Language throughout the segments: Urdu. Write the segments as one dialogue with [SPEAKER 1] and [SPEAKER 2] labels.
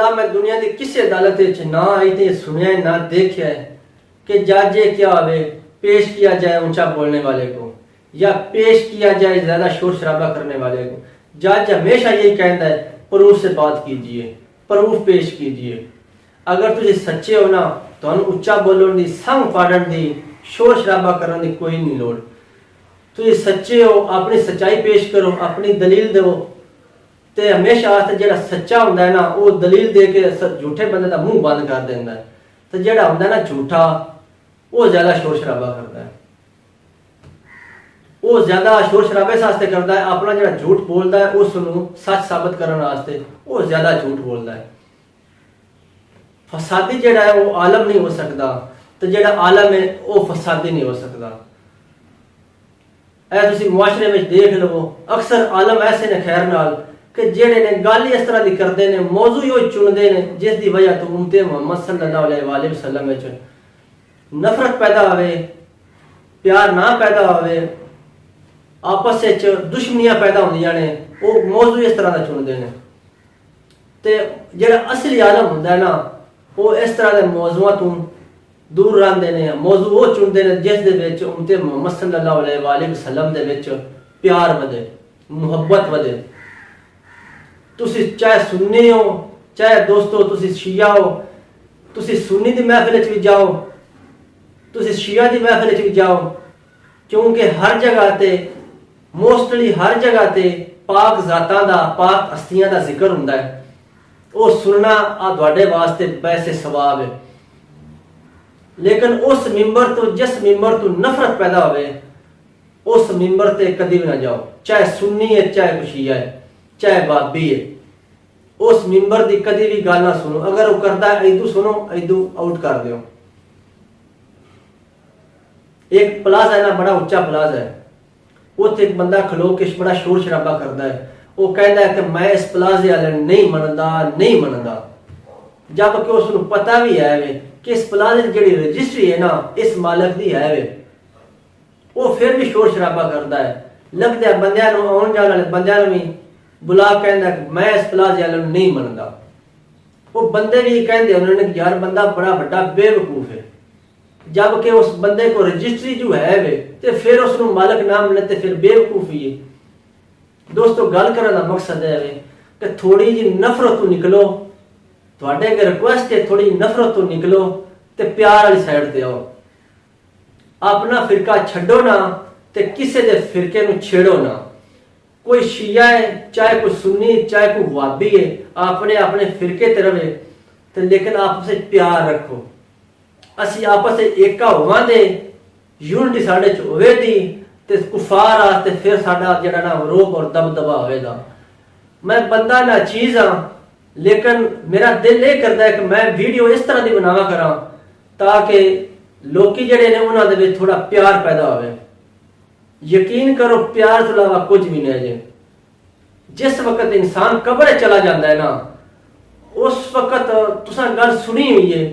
[SPEAKER 1] اللہ میں دنیا کی کسی عدالت نہ آئی تے سنیا نہ دیکھا ہے کہ جج کیا ہوئے پیش کیا جائے اونچا بولنے والے کو یا پیش کیا جائے زیادہ شور شرابہ کرنے والے کو. جج ہمیشہ یہی کہتا ہے پروف سے بات کیجئے, پروف پیش کیجئے. اگر تجھے سچے ہو نا تو اونچا بولن دی, سنگ پاڑن دی, شور شرابہ کرنے دی کوئی نہیں لوڑ. تجھے سچے ہو اپنی سچائی پیش کرو, اپنی دلیل دو. تے ہمیشہ آستے جڑا سچا ہوندہ ہے نا وہ دلیل دے کے جھوٹے بندے دا منہ بند کر دیندہ ہے. تے جڑا ہوندہ ہے نا جھوٹا وہ زیادہ شور شرابہ کرتا ہے, وہ زیادہ شور شرابے ساستے کرتا ہے. اپنا جڑا جھوٹ بولتا ہے اس نو سچ ثابت کرنے واسطے وہ زیادہ جھوٹ بولتا ہے. فسادی جڑا ہے وہ عالم نہیں ہو سکتا, تو جڑا عالم ہے وہ فسادی نہیں ہو سکتا. اے تسی معاشرے میں دیکھ لو اکثر عالم ایسے نے خیر نال کہ جڑے نے گالی اس طرح دی کردے نے, موضوع ہی چندے نے جس دی وجہ تو امت محمد صلی اللہ علیہ وآلہ وسلم وچ نفرت پیدا ہوئے, پیار نہ پیدا ہوئے, آپس وچ دشمنیاں پیدا ہوندیاں نے. وہ موضوع اس طرح دا چندے نے. تے جڑا اصلی عالم ہوندا ہے نا وہ اس طرح دے موضوعاں تو دور رہندے نے, موضوع وہ چندے نے جس دے وچ امت محمد صلی اللہ علیہ وآلہ وسلم دے وچ پیار ودے, محبت ودے. تسی چاہے سنی ہو چاہے دوستو تسی شیعہ ہو, تسی سنی دی محفل وچ بھی جاؤ, تسی شیعہ دی محفل وچ بھی جاؤ, کیونکہ ہر جگہ تے موسٹلی ہر جگہ تے پاک ذاتاں دا, پاک ہستیاں دا ذکر ہوندا ہے. وہ سننا تواڈے واسطے ویسے ثواب ہے. لیکن اس ممبر تو جس ممبر تو نفرت پیدا ہوئے اس ممبر تے کدی بھی نہ جاؤ, چاہے سنی ہے چاہے شیعہ ہے چاہے بابی ہے. اس ممبر دی کدی بھی گل نہ سنو. اگر وہ کردا ہے ایدو سنو, ایدو آؤٹ کر دیو. ایک پلازا ہے نا, بڑا اونچا پلازا ہے, اتنے ایک بندہ کھلو کے بڑا شور شرابہ کرتا ہے. وہ کہتا ہے کہ میں اس پلازے والے نہیں مندا, جب کہ اس کو پتہ بھی ہے کہ اس پلازے کی جڑی رجسٹری ہے نا اس مالک دی ہے, وہ پھر بھی شور شرابہ کرتا ہے. لگتا ہے بندیاں نو, آن جان والے بندیاں نو بھی بلا کہندا کہ میں اس پلازے والے نہیں مندا. وہ بندے بھی کہندے انہوں نے کہ یار بندہ بڑا بڑا بے وقوف ہے, جب کہ اس بندے کو رجسٹری جو ہے تے پھر اس کو مالک نہ ملے تے پھر بے وقوفی ہے. دوستو گل کرنے کا مقصد ہے کہ تھوڑی جی نفرت تو نکلو, تواڈے اگر ریکویسٹ ہے تھوڑی نفرت تو نکلو تے پیار والی سائڈ تے آؤ. اپنا فرقہ چھڈو نہ تے کسے دے فرقے نو چھیڑو نہ. کوئی شیعہ ہے چاہے کوئی سنی چاہے کوئی وہابی ہے, اپنے اپنے فرقے تے رہے تے لیکن آپس وچ پیار رکھو. اسی آپس وچ ایکا ہوواں دے, یونٹی ساڈے چ ہوے دی تے کفار واسطے پھر ساڈا جڑا نا روب اور دبدبا ہوئے گا. میں بندہ نہ چیز ہاں, لیکن میرا دل یہ کرتا ہے کہ میں ویڈیو اس طرح دی بناوا کراں تاکہ لوکی جڑے نے انہاں دے وچ تھوڑا پیار پیدا ہوئے. یقین کرو پیار تو علاوہ کچھ بھی نہیں ہے. جس وقت انسان قبر چلا جاتا ہے نا اس وقت تساں گل سنی ہوئی ہے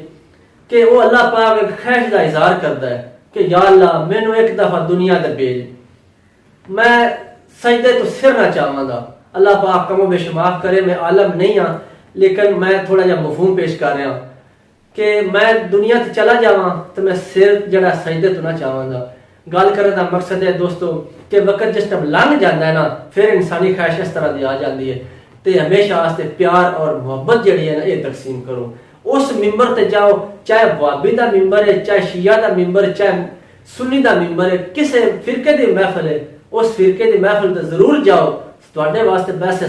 [SPEAKER 1] کہ وہ اللہ پاک خواہش کا اظہار کرتا ہے کہ یا اللہ مینوں ایک دفعہ دنیا تے بھیج, میں سجدے تو سر نہ چاہواں گا. اللہ پاک کم و بیش معاف کرے, میں عالم نہیں ہاں لیکن میں تھوڑا جا مفہوم پیش کر رہا ہوں کہ میں دنیا تے چلا جاواں تو میں سر جڑا سجدے تو نہ چاہواں گا. گل کرنے کا مقصد ہے دوستو کہ وقت جس ٹائم لنگ جاتا ہے نا پھر انسانی خواہش اس طرح دی آ جاتی ہے. تے ہمیشہ واسطے پیار اور محبت جڑی ہے نا یہ تقسیم کرو. اس ممبر تے جاؤ, چاہے وہابی دا ممبر ہے چاہے شیعہ دا ممبر ہے چاہے سنی دا ممبر ہے, کسے فرقے دی محفل ہے اس فرقے دی محفل تے ضرور جاؤ. تواڈے واسطے بیسٹ